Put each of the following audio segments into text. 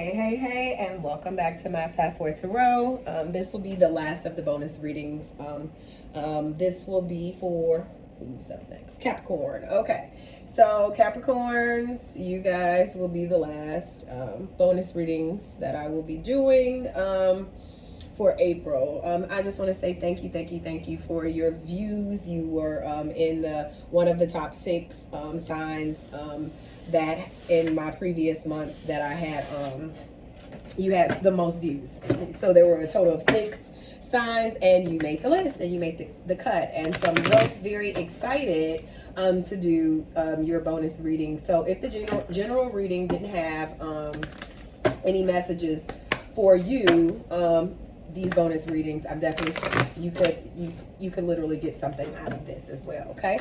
Hey, and welcome back to my Top 4 Tarot. This will be the last of the bonus readings. This will be for, who's up next? Capricorn. Okay, so Capricorns, you guys will be the last bonus readings that I will be doing for April. I just want to say thank you for your views. You were in the one of the top 6 signs that in my previous months that I had you had the most views. So there were a total of 6 signs, and you made the list and you made the cut. And so I'm very excited to do your bonus reading. So if the general reading didn't have any messages for you, these bonus readings, I'm definitely you could literally get something out of this as well. Okay,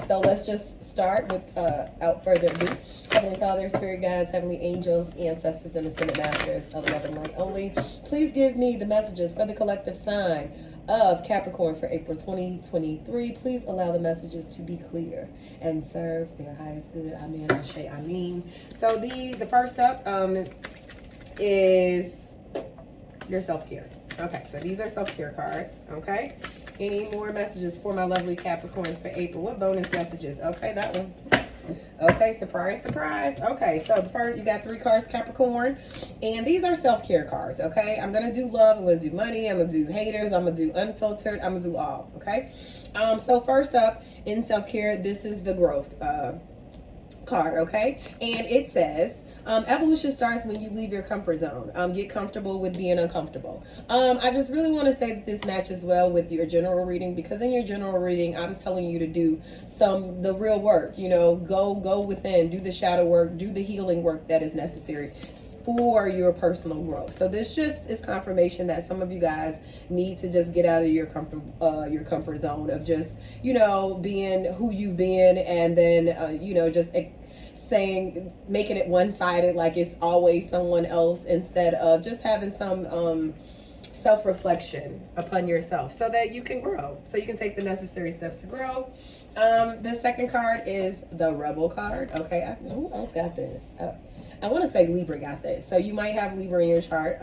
so let's just start without further ado. Heavenly Father, Spirit Guides, Heavenly Angels, Ancestors, and Ascended Masters of Love and Light only, please give me the messages for the collective sign of Capricorn for April 2023. Please allow the messages to be clear and serve their highest good. Amen. Ashe. Amen. So the first up is your self-care. Okay, so these are self-care cards. Okay, any more messages for my lovely Capricorns for April? What bonus messages? Okay, that one. Okay, surprise. Okay, so the first, you got 3 cards, Capricorn, and these are self-care cards. Okay, I'm gonna do love, I'm gonna do money, I'm gonna do haters, I'm gonna do unfiltered, I'm gonna do all. Okay, so first up in self-care, this is the growth card. Okay, and it says evolution starts when you leave your comfort zone. Get comfortable with being uncomfortable. I just really want to say that this matches well with your general reading, because in your general reading I was telling you to do the real work. You know, go within, do the shadow work, do the healing work that is necessary for your personal growth. So this just is confirmation that some of you guys need to just get out of your comfort zone of just, you know, being who you've been, and then you know, just making it one-sided, like it's always someone else, instead of just having some self-reflection upon yourself so that you can grow, so you can take the necessary steps to grow. The second card is the Rebel card. Okay, who else got this? I want to say Libra got this, so you might have Libra in your chart.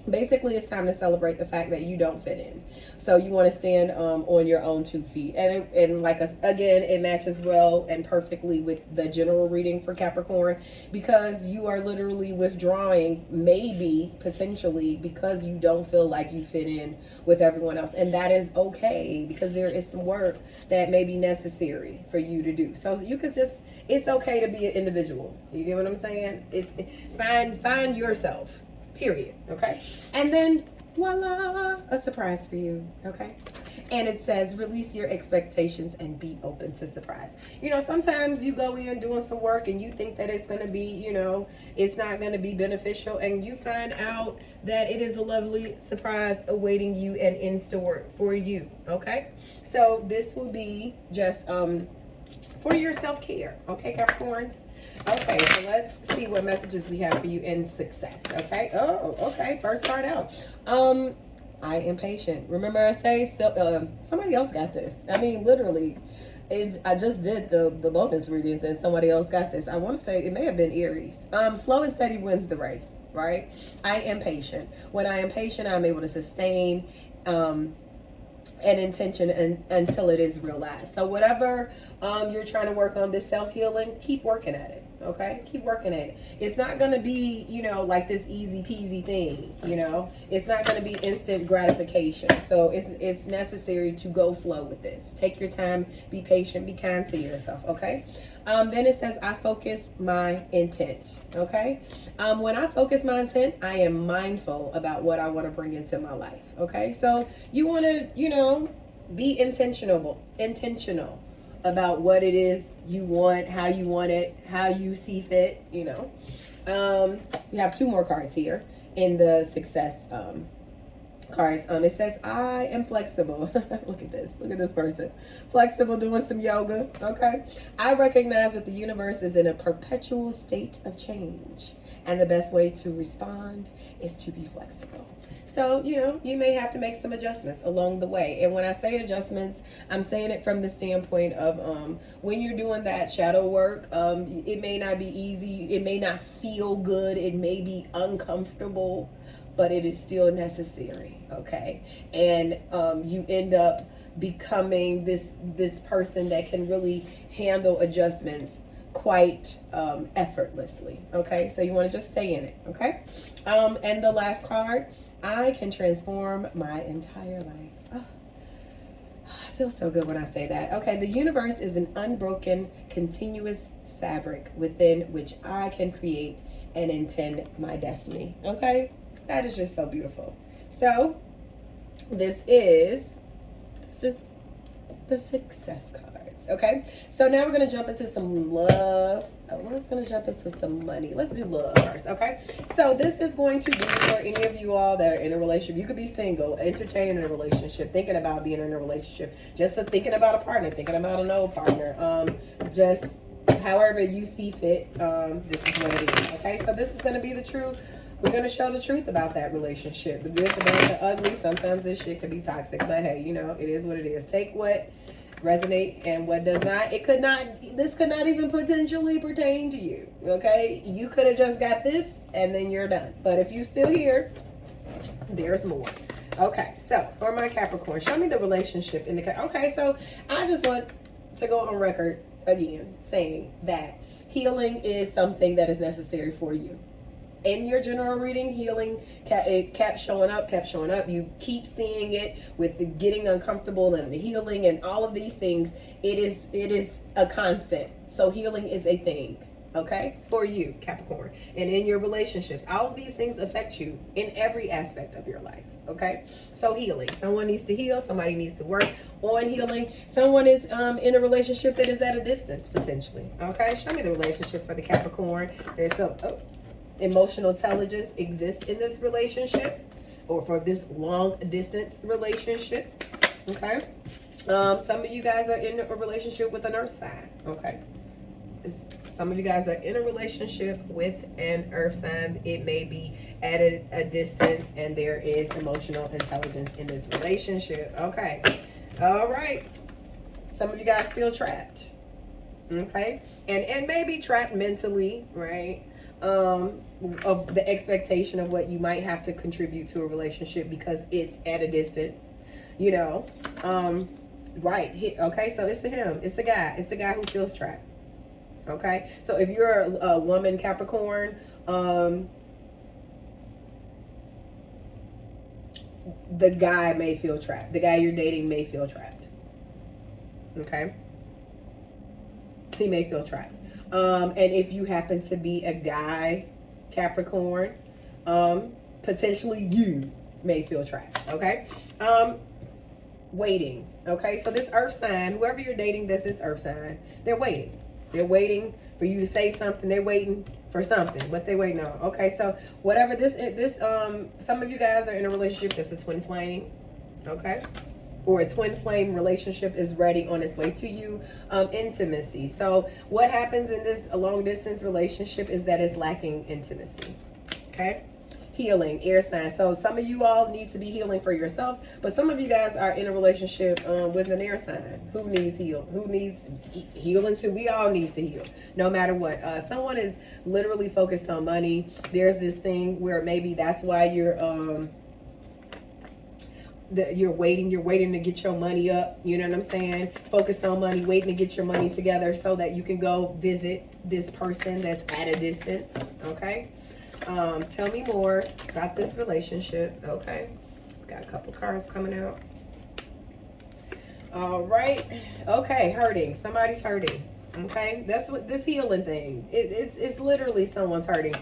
Basically, it's time to celebrate the fact that you don't fit in. So you want to stand on your own 2 feet. And like again, it matches well and perfectly with the general reading for Capricorn, because you are literally withdrawing, maybe, potentially, because you don't feel like you fit in with everyone else. And that is okay, because there is some work that may be necessary for you to do. So you could just, it's okay to be an individual. You get what I'm saying? It's find yourself. Period. Okay, and then voila, a surprise for you. Okay, and it says release your expectations and be open to surprise. You know, sometimes you go in doing some work and you think that it's going to be, you know, it's not going to be beneficial, and you find out that it is a lovely surprise awaiting you and in store for you. Okay, so this will be just for your self-care. Okay, Capricorns. Okay, so let's see what messages we have for you in success. Okay. Oh, okay. First card out. I am patient. Remember I say still somebody else got this. I mean, literally, I just did the bonus readings and somebody else got this. I want to say it may have been Aries. Slow and steady wins the race, right? I am patient. When I am patient, I'm able to sustain an intention until it is realized. So whatever you're trying to work on, this self-healing, keep working at it. Okay, keep working at it. It's not going to be, you know, like this easy peasy thing. You know, it's not going to be instant gratification. So it's necessary to go slow with this. Take your time, be patient, be kind to yourself. Okay. Then it says I focus my intent. Okay. When I focus my intent, I am mindful about what I want to bring into my life. Okay, so you want to, you know, be intentional about what it is you want, how you want it, how you see fit. You know, you have 2 more cards here in the success cards. It says I am flexible. Look at this person, flexible, doing some yoga. Okay, I recognize that the universe is in a perpetual state of change, And the best way to respond is to be flexible. So, you know, you may have to make some adjustments along the way. And when I say adjustments, I'm saying it from the standpoint of when you're doing that shadow work, it may not be easy. It may not feel good. It may be uncomfortable, but it is still necessary, okay? And you end up becoming this person that can really handle adjustments quite effortlessly, okay? So you want to just stay in it, okay? And the last card, I can transform my entire life. Oh, I feel so good when I say that. Okay, the universe is an unbroken, continuous fabric within which I can create and intend my destiny, okay? That is just so beautiful. So this is the success cards, okay? So now we're going to jump into some love. Let's going to jump into some money. Let's do love first, okay? So this is going to be for any of you all that are in a relationship. You could be single, entertaining in a relationship, thinking about being in a relationship, just thinking about a partner, thinking about an old partner, just however you see fit. This is what it is, okay? So this is going to be the truth. We're going to show the truth about that relationship. The good, the bad, the ugly. Sometimes this shit could be toxic. But hey, you know, it is what it is. Take what resonate and what does not. This could not even potentially pertain to you. Okay? You could have just got this and then you're done. But if you're still here, there's more. Okay, so for my Capricorn, show me the relationship in the... Okay, so I just want to go on record again saying that healing is something that is necessary for you. In your general reading, healing, it kept showing up. You keep seeing it with the getting uncomfortable and the healing and all of these things. It is a constant. So healing is a thing, okay, for you, Capricorn. And in your relationships, all of these things affect you in every aspect of your life, okay? So healing. Someone needs to heal. Somebody needs to work on healing. Someone is in a relationship that is at a distance, potentially, okay? Show me the relationship for the Capricorn. There's some... emotional intelligence exists in this relationship or for this long distance relationship, okay? Some of you guys are in a relationship with an earth sign, okay? Some of you guys are in a relationship with an earth sign. It may be at a distance and there is emotional intelligence in this relationship, okay? All right. Some of you guys feel trapped, okay? And maybe trapped mentally, right? Of the expectation of what you might have to contribute to a relationship because it's at a distance, you know. Right. Okay, so it's the him. It's the guy. It's the guy who feels trapped. Okay, so if you're a woman, Capricorn, the guy may feel trapped. The guy you're dating may feel trapped. Okay, he may feel trapped. And if you happen to be a guy, Capricorn, potentially you may feel trapped, okay? Waiting, okay? So this earth sign, whoever you're dating, this is earth sign, they're waiting. They're waiting for you to say something. They're waiting for something. What they waiting on, okay? So whatever some of you guys are in a relationship that's a twin flame, okay? Or a twin flame relationship is ready on its way to you. Intimacy. So what happens in this long distance relationship is that it's lacking intimacy. Okay. Healing, air sign. So some of you all need to be healing for yourselves, but some of you guys are in a relationship with an air sign. Who needs heal? Who needs healing too? We all need to heal, no matter what. Someone is literally focused on money. There's this thing where maybe that's why you're waiting to get your money up, you know what I'm saying? Focused on money, waiting to get your money together so that you can go visit this person that's at a distance, okay? Tell me more about this relationship, okay? Got a couple cards coming out. All right, okay, hurting. Somebody's hurting, okay? That's what this healing thing, it's literally someone's hurting.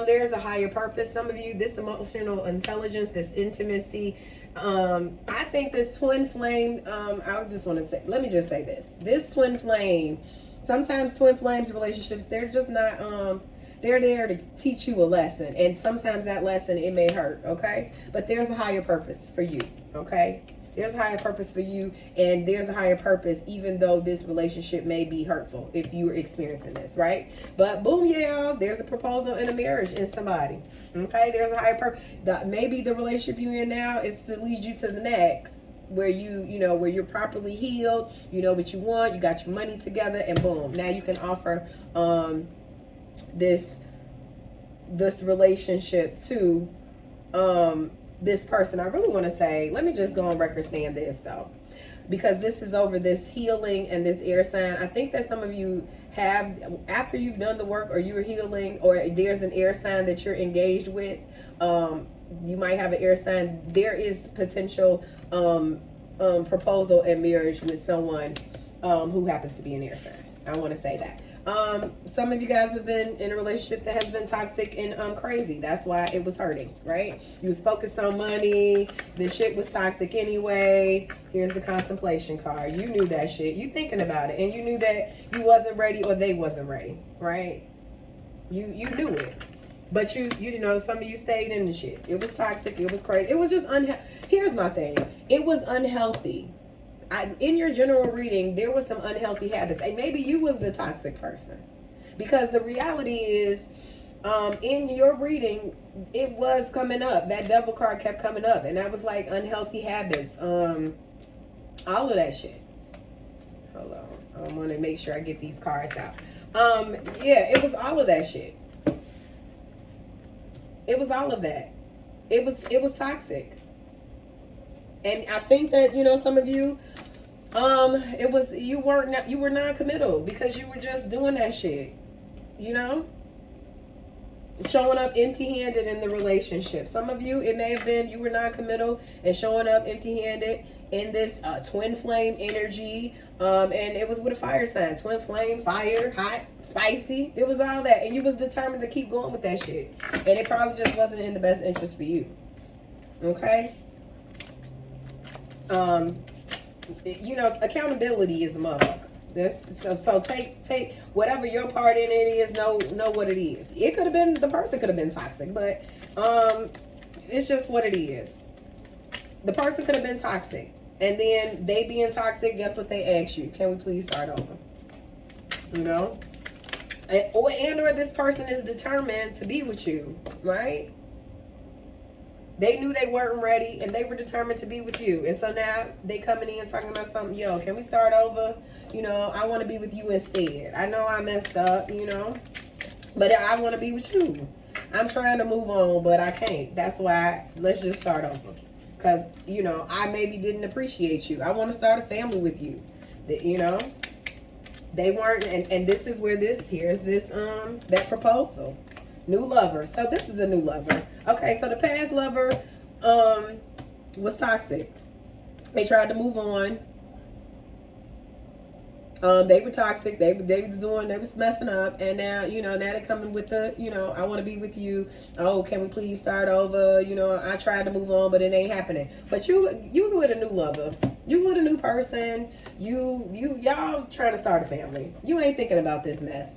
There's a higher purpose. Some of you, this emotional intelligence, this intimacy, I think this twin flame, let me just say this twin flame, sometimes twin flames relationships, they're just not, they're there to teach you a lesson, and sometimes that lesson, it may hurt, okay? But there's a higher purpose for you, okay? There's a higher purpose for you, and there's a higher purpose even though this relationship may be hurtful if you're experiencing this, right? But boom, yeah, there's a proposal and a marriage in somebody. Okay, there's a higher purpose. Maybe the relationship you're in now is to lead you to the next, where where you're properly healed, you know what you want, you got your money together, and boom, now you can offer this relationship to this person. I really want to say, let me just go on record saying this though, because this is over this healing and this air sign. I think that some of you have, after you've done the work or you're healing, or there's an air sign that you're engaged with, you might have an air sign. There is potential proposal and marriage with someone who happens to be an air sign. I want to say that. Some of you guys have been in a relationship that has been toxic and crazy. That's why it was hurting, right? You was focused on money. The shit was toxic anyway. Here's the contemplation card. You knew that shit. You thinking about it, and you knew that you wasn't ready or they wasn't ready, right? You knew it. But you know, some of you stayed in the shit. It was toxic. It was crazy. It was just Here's my thing. It was unhealthy. In your general reading, there were some unhealthy habits. And maybe you was the toxic person. Because the reality is, in your reading, it was coming up. That devil card kept coming up. And that was like unhealthy habits. All of that shit. Hold on. I want to make sure I get these cards out. Yeah, it was all of that shit. It was all of that. It was toxic. And I think that, you know, some of you, you were non-committal because you were just doing that shit, you know, showing up empty-handed in the relationship. Some of you, it may have been you were non-committal and showing up empty-handed in this twin flame energy, and it was with a fire sign. Twin flame, fire, hot, spicy. It was all that, and you was determined to keep going with that shit, and it probably just wasn't in the best interest for you. Okay. You know, accountability is a motherfucker. So take whatever your part in it is. Know what it is. It could have been, the person could have been toxic, but it's just what it is. The person could have been toxic, and then they being toxic, guess what they ask you? Can we please start over? You know, or this person is determined to be with you, right? They knew they weren't ready, and they were determined to be with you. And so now they coming in talking about something. Yo, can we start over? You know, I want to be with you instead. I know I messed up, you know, but I want to be with you. I'm trying to move on, but I can't. That's why let's just start over. Because, you know, I maybe didn't appreciate you. I want to start a family with you. You know, they weren't. And this is where here's this, that proposal. New lover. So this is a new lover. Okay, so the past lover was toxic. They tried to move on. They were toxic. They was messing up, and now, you know, now they're coming with the, you know, I want to be with you. Oh, can we please start over? You know, I tried to move on, but it ain't happening. But you with a new lover. You with a new person. Y'all trying to start a family. You ain't thinking about this mess.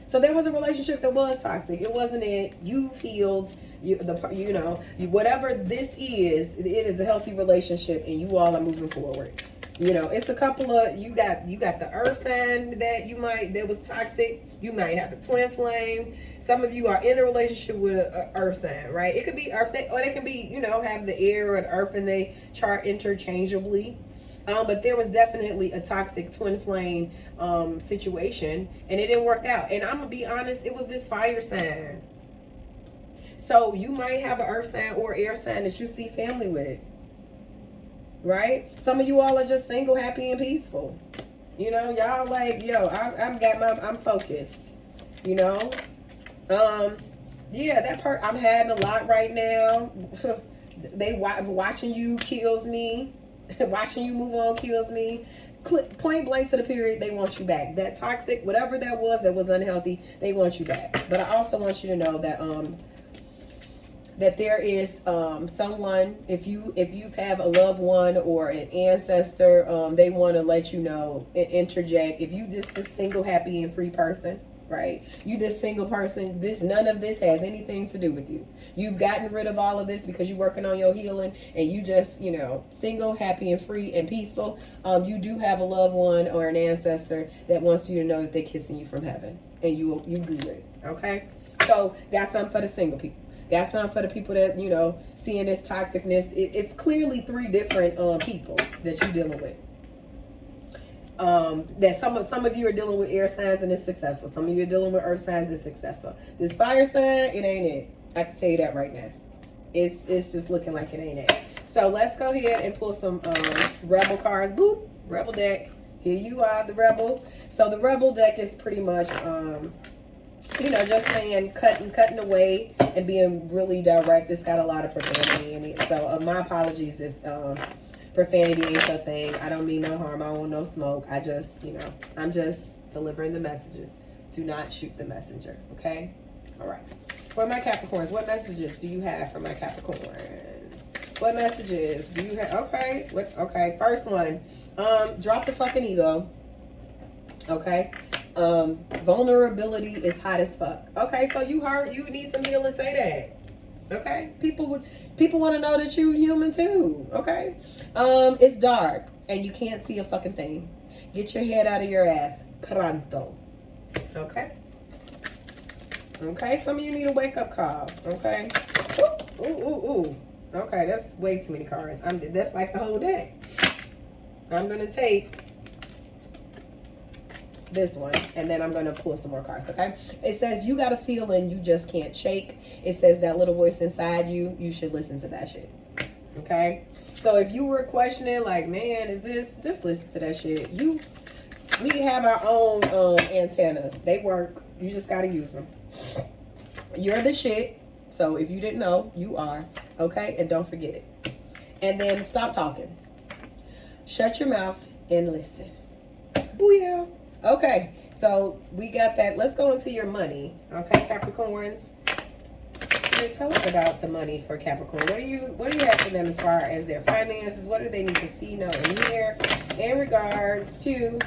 So there was a relationship that was toxic. It wasn't it. You've healed. Whatever this is, it is a healthy relationship, and you all are moving forward. You know, it's a couple of, you got the earth sign that was toxic. You might have a twin flame. Some of you are in a relationship with an earth sign, right? It could be earth, or they can be, you know, have the air and earth in they chart interchangeably. But there was definitely a toxic twin flame situation, and it didn't work out. And I'm gonna be honest, it was this fire sign. So you might have an earth sign or air sign that you see family with, right? Some of you all are just single, happy, and peaceful. You know, y'all like, yo, I'm focused. You know, yeah, that part I'm having a lot right now. Watching you kills me. Watching you move on kills me. Point blank to the period, they want you back. That toxic, whatever that was unhealthy, they want you back. But I also want you to know that that there is someone, if you have a loved one or an ancestor, they want to let you know and interject. If you just a single, happy, and free person, right? You this single person, none of this has anything to do with you. You've gotten rid of all of this because you're working on your healing, and you just, single, happy and free and peaceful. You do have a loved one or an ancestor that wants you to know that they're kissing you from heaven, and you good, okay? So got something for the single people. Got something for the people that, seeing this toxicness. It's clearly 3 different people that you're dealing with. That some of you are dealing with air signs and it's successful. Some of you are dealing with earth signs and it's successful. This fire sign, it ain't it. I can tell you that right now. It's just looking like it ain't it. So let's go ahead and pull some rebel cards. Boop, rebel deck. Here you are, the rebel. So the rebel deck is pretty much just saying cutting away and being really direct. It's got a lot of profanity in it. So my apologies if profanity ain't your thing. I don't mean no harm. I don't want no smoke. I just, I'm just delivering the messages. Do not shoot the messenger. Okay? All right. For my Capricorns, what messages do you have for my Capricorns? What messages do you have? Okay. Okay. First one. Drop the fucking ego. Okay. Vulnerability is hot as fuck. Okay. So you need some healing. Say that. Okay, people want to know that you human too. Okay, it's dark and you can't see a fucking thing. Get your head out of your ass pronto. Okay. Some of you need a wake up call. Okay. Ooh. Okay, that's way too many cards. That's like the whole deck. I'm gonna take this one, and then I'm going to pull some more cards. Okay, it says you got a feeling you just can't shake. It says that little voice inside you should listen to that shit. Okay, so if you were questioning like, man, is this, just listen to that shit. We have our own antennas. They work. You just got to use them. You're the shit. So if you didn't know, you are. Okay, and don't forget it. And then stop talking. Shut your mouth and listen. Booyah. Okay, so we got that. Let's go into your money. Okay, Capricorns. Tell us about the money for Capricorn. What do you have for them as far as their finances? What do they need to see, know, and hear in regards to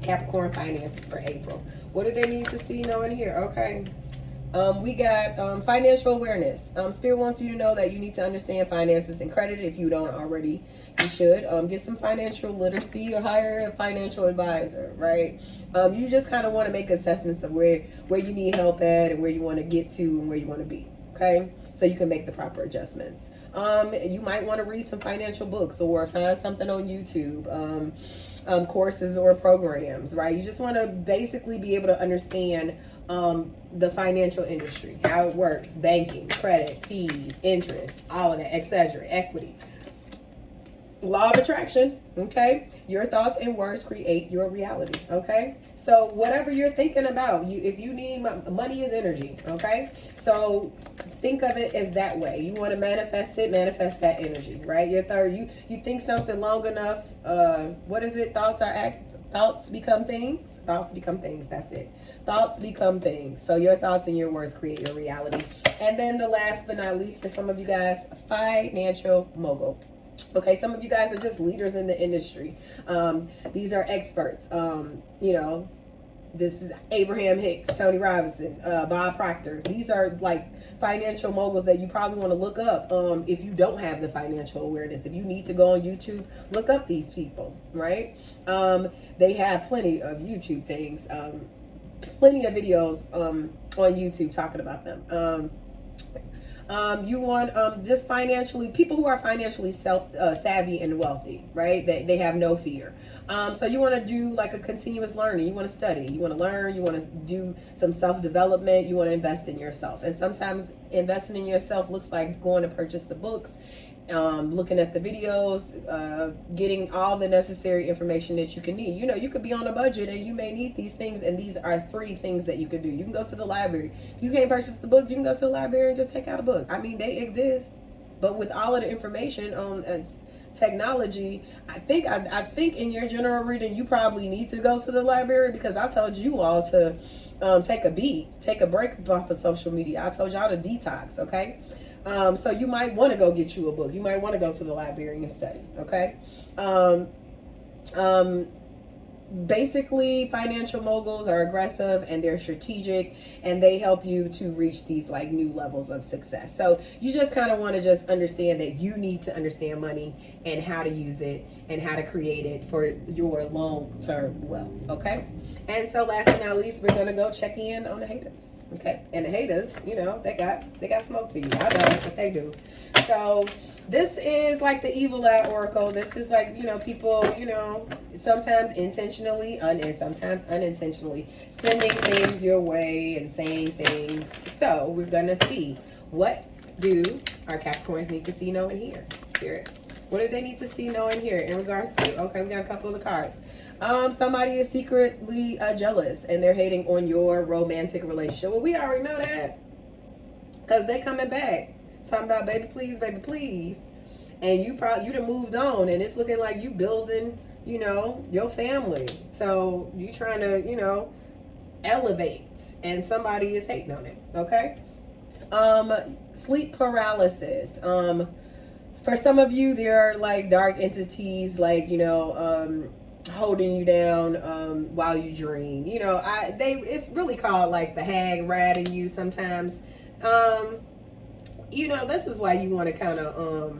Capricorn finances for April? What do they need to see, know, and hear? Okay. We got financial awareness. Spirit wants you to know that you need to understand finances and credit. If you don't already, you should. Get some financial literacy or hire a financial advisor, right? You just kind of want to make assessments of where you need help at and where you want to get to and where you want to be, okay? So you can make the proper adjustments. You might want to read some financial books or find something on YouTube, courses or programs, right? You just want to basically be able to understand the financial industry, how it works, banking, credit, fees, interest, all of that, etc., equity. Law of attraction, okay? Your thoughts and words create your reality, okay? So whatever you're thinking about, if you need money is energy, okay? So think of it as that way. You want to manifest that energy, right? Your third, you think something long enough, what is it? Thoughts become things. Thoughts become things. That's it. Thoughts become things. So your thoughts and your words create your reality. And then the last but not least for some of you guys, financial mogul. Okay, some of you guys are just leaders in the industry. These are experts. This is Abraham Hicks, Tony Robinson, Bob Proctor. These are like financial moguls that you probably want to look up if you don't have the financial awareness. If you need to go on YouTube, look up these people, right? They have plenty of YouTube things, plenty of videos on YouTube talking about them. You want just financially, people who are financially savvy and wealthy, right? They have no fear. So you want to do like a continuous learning. You want to study. You want to learn. You want to do some self-development. You want to invest in yourself. And sometimes investing in yourself looks like going to purchase the books, looking at the videos, getting all the necessary information that you can need. You could be on a budget and you may need these things, and these are free things that you could do. You can go to the library. You can't purchase the book. You can go to the library and just take out a book. I mean, they exist, but with all of the information on technology, I think in your general reading, you probably need to go to the library, because I told you all to take a break off of social media. I told y'all to detox, okay? So you might want to go get you a book. You might want to go to the library and study, okay? basically financial moguls are aggressive and they're strategic, and they help you to reach these like new levels of success. So you just kind of want to just understand that you need to understand money and how to use it and how to create it for your long-term wealth. Okay. And so last but not least, we're gonna go check in on the haters. Okay. And the haters, you know, they got smoke for you. I know what they do. So this is like the evil eye oracle. This is like, you know, people, you know, sometimes intentionally and sometimes unintentionally sending things your way and saying things. So we're gonna see, what do our Capricorns need to see, know, and hear? Spirit, what do they need to see, know, and hear in regards to, okay, we got a couple of the cards. Somebody is secretly jealous and they're hating on your romantic relationship. Well, we already know that, because they coming back talking about baby please, and you done moved on, and it's looking like you building, you know, your family. So you trying to, you know, elevate, and somebody is hating on it. Okay. Sleep paralysis. For some of you, there are like dark entities, like, you know, holding you down while you dream. You know, it's really called like the hag ratting you sometimes. You know, this is why you want to kind of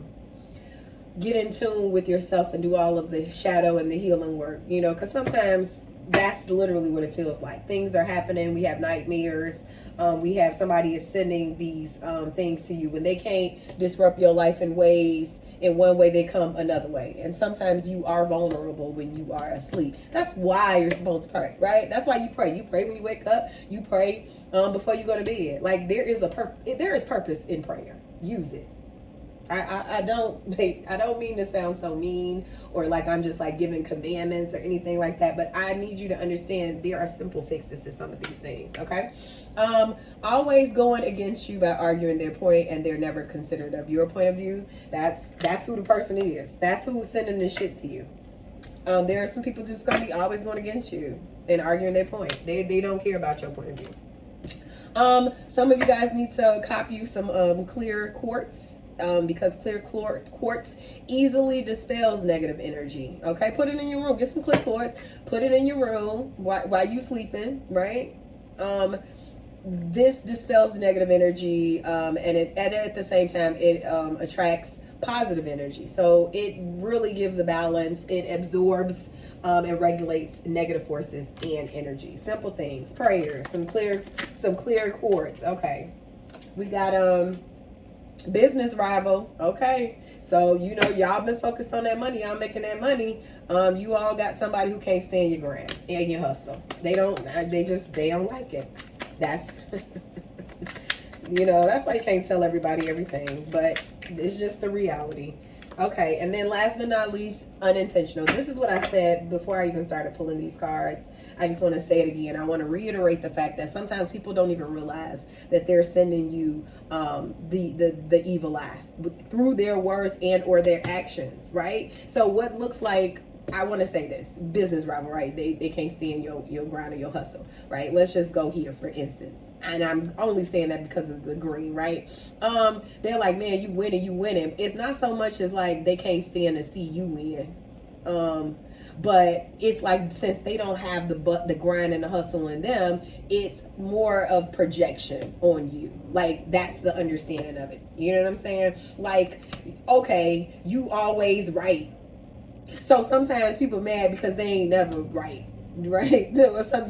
get in tune with yourself and do all of the shadow and the healing work, you know, because sometimes that's literally what it feels like. Things are happening. We have nightmares. We have somebody is sending these things to you when they can't disrupt your life in ways. In one way, they come another way. And sometimes you are vulnerable when you are asleep. That's why you're supposed to pray, right? That's why you pray. You pray when you wake up. You pray before you go to bed. Like, there is purpose in prayer. Use it. I don't mean to sound so mean or like I'm just like giving commandments or anything like that, but I need you to understand there are simple fixes to some of these things. Okay. Always going against you by arguing their point, and they're never considered of your point of view. That's who the person is. That's who's sending this shit to you. There are some people just gonna be always going against you and arguing their point. They don't care about your point of view. Some of you guys need to cop you some clear quartz. Because clear quartz easily dispels negative energy. Okay, put it in your room. Get some clear quartz. Put it in your room while you sleeping. Right. This dispels negative energy, and at the same time it attracts positive energy. So it really gives a balance. It absorbs and regulates negative forces and energy. Simple things. Prayers. Some clear quartz. Okay. We got business rival. Okay, so you know, y'all been focused on that money, y'all making that money. You all got somebody who can't stand your grind and your hustle. They don't like it. That's you know, that's why you can't tell everybody everything, but it's just the reality. Okay, and then last but not least, unintentional. This is what I said before I even started pulling these cards. I just want to say it again. I want to reiterate the fact that sometimes people don't even realize that they're sending you the evil eye through their words and or their actions, right? So what looks like, I want to say this, business rival, right? They can't stand your grind or your hustle, right? Let's just go here, for instance. And I'm only saying that because of the green, right? They're like, man, you winning. It's not so much as like they can't stand to see you win. But it's like, since they don't have the grind and the hustle in them, it's more of projection on you. Like, that's the understanding of it. You know what I'm saying? Like, okay, you always right. So sometimes people mad because they ain't never right. Right? So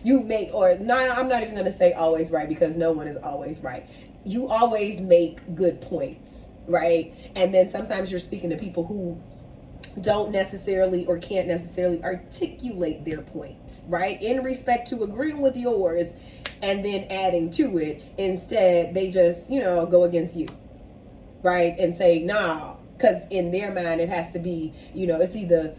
you make, or not, I'm not even going to say always right, because no one is always right. You always make good points, right? And then sometimes you're speaking to people who don't necessarily or can't necessarily articulate their point, right? In respect to agreeing with yours and then adding to it. Instead, they just, you know, go against you, right? And say, nah, because in their mind, it has to be, you know, it's either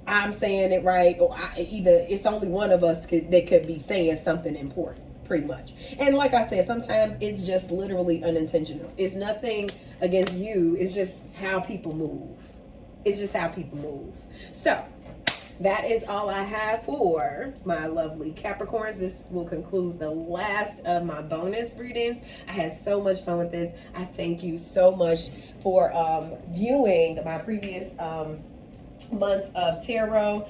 I'm saying it right, or either it's only one of us that could be saying something important, pretty much. And like I said, sometimes it's just literally unintentional. It's nothing against you. It's just how people move. It's just how people move. So that is all I have for my lovely Capricorns. This will conclude the last of my bonus readings. I had so much fun with this. I thank you so much for viewing my previous months of tarot.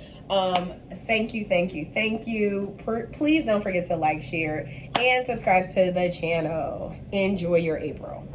Thank you, thank you, thank you. Please don't forget to like, share, and subscribe to the channel. Enjoy your April.